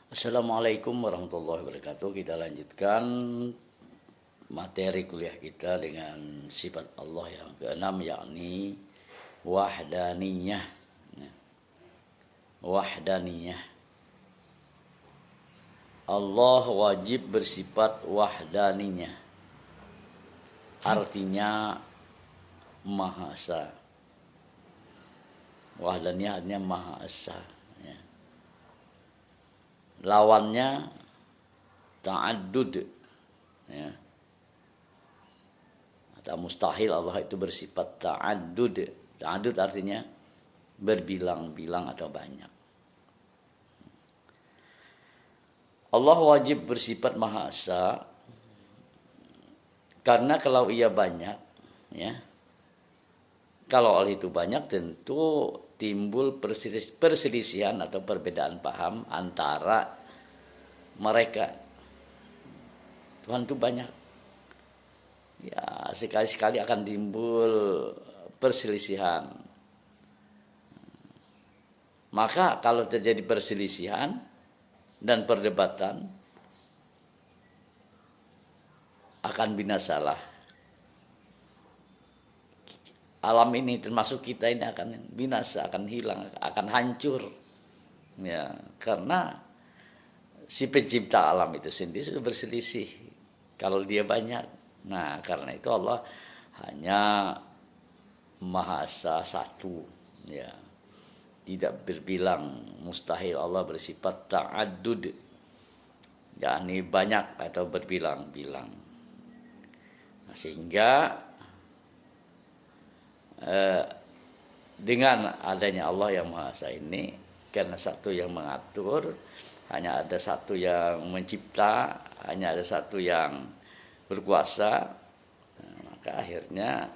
Assalamualaikum warahmatullahi wabarakatuh. Kita lanjutkan materi kuliah kita dengan sifat Allah yang keenam, yakni wahdaniyah. Wahdaniyah. Allah wajib bersifat wahdaniyah. Artinya Maha Esa. Wahdaniyah artinya Maha Esa. Lawannya ta'addud, ya. Atau mustahil Allah itu bersifat ta'addud. Ta'addud artinya berbilang-bilang atau banyak. Allah wajib bersifat Maha Esa karena kalau ia banyak, ya, kalau Allah itu banyak tentu timbul perselisihan atau perbedaan paham antara mereka. Tuhan itu banyak. Ya, sekali-sekali akan timbul perselisihan. Maka kalau terjadi perselisihan dan perdebatan, akan binasalah. Alam ini termasuk kita ini akan binasa, akan hilang, akan hancur. Ya, karena si pencipta alam itu sendiri sudah berselisih. Kalau dia banyak. Nah, karena itu Allah hanya Maha Esa satu. Ya. Tidak berbilang, mustahil Allah bersifat ta'addud. yakni banyak atau berbilang-bilang. Nah, sehingga dengan adanya Allah yang Maha Esa ini, karena satu yang mengatur, hanya ada satu yang mencipta, hanya ada satu yang berkuasa, maka akhirnya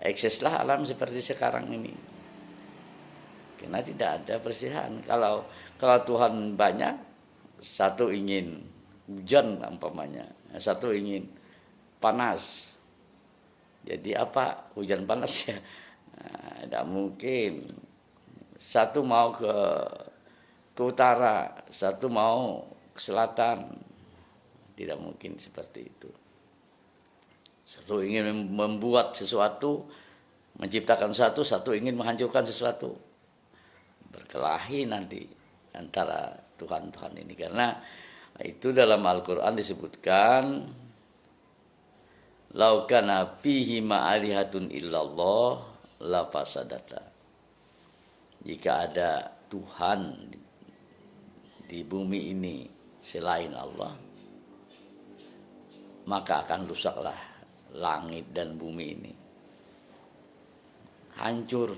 eksislah alam seperti sekarang ini. Karena tidak ada perselisihan. Kalau Tuhan banyak, satu ingin hujan umpamanya, satu ingin panas. Jadi apa hujan panas ya? Nah, tidak mungkin. Satu mau ke utara, satu mau ke selatan. Tidak mungkin seperti itu. Satu ingin membuat sesuatu, menciptakan sesuatu, satu ingin menghancurkan sesuatu. Berkelahi nanti antara Tuhan-Tuhan ini. Karena itu dalam Al-Quran disebutkan, lau kana fihi ma'alihatun illallah la fasadata. Jika ada Tuhan di bumi ini selain Allah, maka akan rusaklah langit dan bumi ini. Hancur.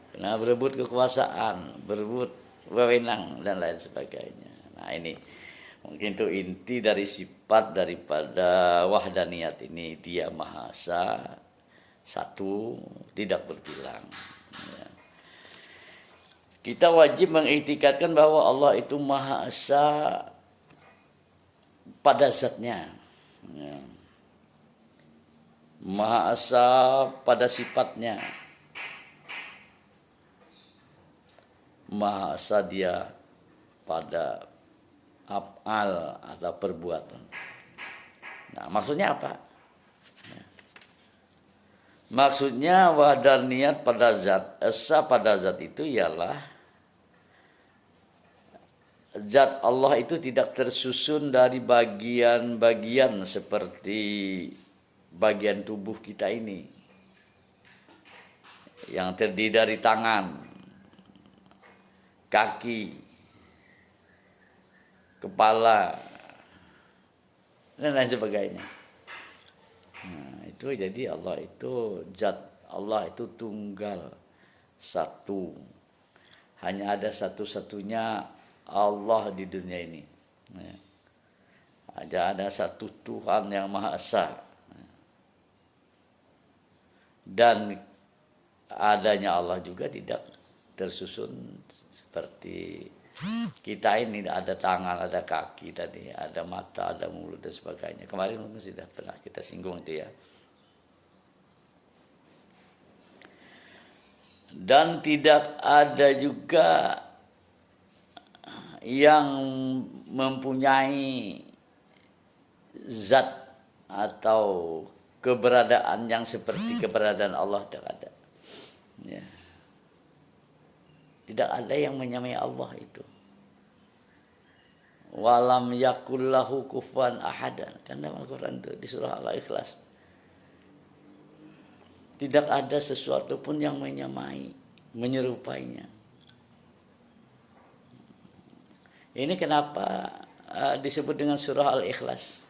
Karena berebut kekuasaan, berebut wewenang dan lain sebagainya. Nah, ini mungkin itu inti dari sifat daripada wahdaniyat ini. Dia Maha Esa, satu, tidak berbilang. Ya. Kita wajib mengiktikadkan bahwa Allah itu Maha Esa pada zatnya. Ya. Maha Esa pada sifatnya. Maha Esa dia pada af'al atau perbuatan. Nah, maksudnya apa? Maksudnya wahdaniyat pada zat, esa pada zat itu ialah zat Allah itu tidak tersusun dari bagian-bagian seperti bagian tubuh kita ini yang terdiri dari tangan, kaki, kepala, dan lain sebagainya. Nah, itu jadi Allah itu zat, Allah itu tunggal, satu. Hanya ada satu-satunya Allah di dunia ini. Ada satu Tuhan yang Maha Esa. Dan adanya Allah juga tidak tersusun seperti kita ini, ada tangan, ada kaki tadi, ada mata, ada mulut dan sebagainya. Kemarin mungkin sudah pernah kita singgung itu ya. Dan tidak ada juga yang mempunyai zat atau keberadaan yang seperti keberadaan Allah tidak ada. Ya. Tidak ada yang menyamai Allah itu. Walam yakullahu kufuwan ahadan. Kan dalam Al-Quran itu di surah Al-Ikhlas. Tidak ada sesuatu pun yang menyamai, menyerupainya. Ini kenapa disebut dengan surah Al-Ikhlas.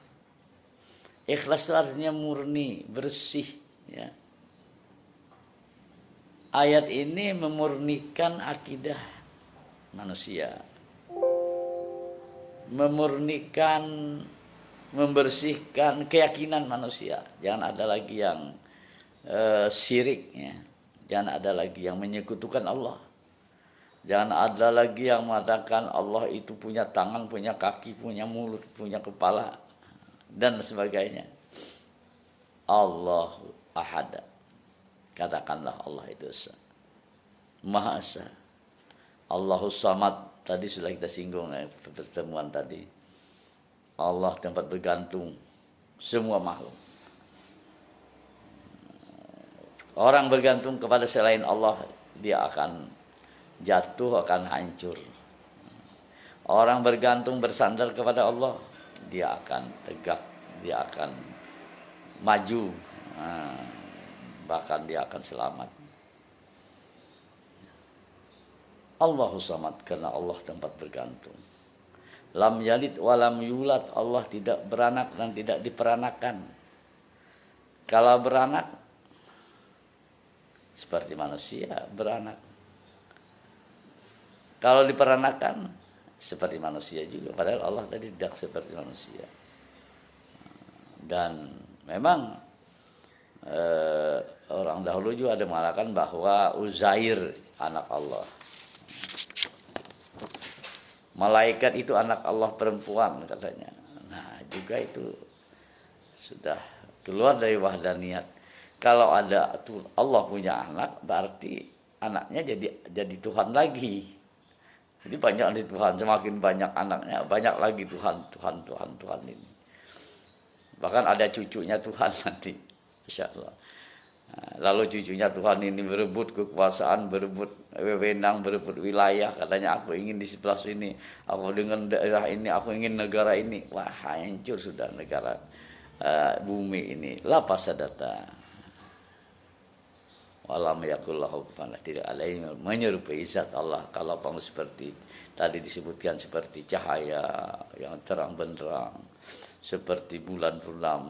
Ikhlas itu artinya murni, bersih. Ya. Ayat ini memurnikan akidah manusia. Memurnikan, membersihkan keyakinan manusia. Jangan ada lagi yang syirik. Ya. Jangan ada lagi yang menyekutukan Allah. Jangan ada lagi yang mengatakan Allah itu punya tangan, punya kaki, punya mulut, punya kepala, dan sebagainya. Allahu Ahad. Katakanlah Allah itu Esa. Maha Esa. Allahus Samad. Tadi sudah kita singgung pertemuan tadi. Allah tempat bergantung semua makhluk. Orang bergantung kepada selain Allah, dia akan jatuh, akan hancur. Orang bergantung bersandar kepada Allah, dia akan tegak, dia akan maju, bahkan dia akan selamat. Allahus Samad, karena Allah tempat bergantung. Lam yalid walam yulad, Allah tidak beranak dan tidak diperanakan. Kalau beranak seperti manusia beranak. Kalau diperanakan seperti manusia juga, padahal Allah tadi tidak seperti manusia. Dan memang orang dahulu juga ada mengatakan bahwa Uzair anak Allah. Malaikat itu anak Allah perempuan katanya. Nah, juga itu sudah keluar dari wahdaniyat. Kalau ada Allah punya anak, berarti anaknya jadi Tuhan lagi. Jadi banyak di Tuhan, semakin banyak anaknya, banyak lagi Tuhan ini. Bahkan ada cucunya Tuhan nanti, insya Allah. Lalu cucunya Tuhan ini berebut kekuasaan, berebut wewenang, berebut wilayah. Katanya aku ingin di sebelah sini, aku dengan daerah ini, aku ingin negara ini. Wah, hancur sudah negara bumi ini. La pasadata. Walam yakullahu kufuwan ahad. Tidak ada yang menyerupai zat Allah. Kalau seperti tadi disebutkan seperti cahaya yang terang benderang, seperti bulan purnama.